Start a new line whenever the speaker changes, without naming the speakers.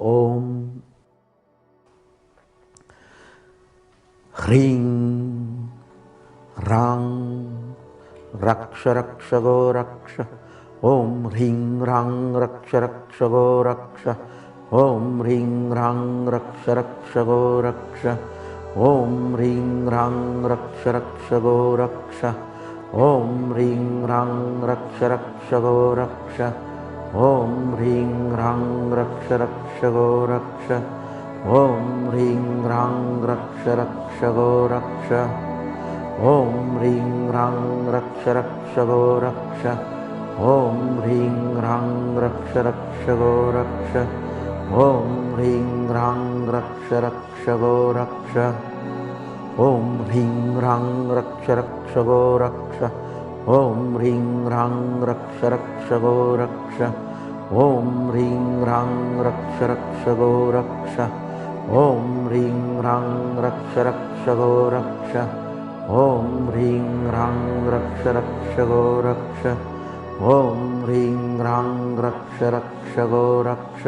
ॐ ह्रीं रां रक्ष रक्ष गो रक्ष। ॐ ह्रीं रां रक्ष रक्ष गो रक्ष। ॐ ह्रीं रां रक्ष रक्ष गो रक्ष। ॐ ह्रीं रां रक्ष रक्ष गो रक्ष। ॐ ह्रीं रां रक्ष रक्ष गो रक्ष। ॐ ह्रीं रां रक्ष रक्ष गो रक्ष। ॐ ह्रीं रां रक्ष रक्ष गो रक्ष। ॐ ह्रीं रां रक्ष रक्ष गो रक्ष। ॐ ह्रीं रां रक्ष रक्ष गो रक्ष। ॐ ह्रीं रां रक्ष रक्ष गो रक्ष। ॐ ह्रीं रां रक्ष रक्ष गो रक्ष। ॐ ह्रीं रां रक्ष रक्ष गो रक्ष। ॐ ह्रीं रां रक्ष रक्ष गो रक्ष। ॐ ह्रीं रां रक्ष रक्ष गो रक्ष। ॐ ह्रीं रां रक्ष रक्ष गो रक्ष। ॐ ह्रीं रां रक्ष रक्ष गो रक्ष।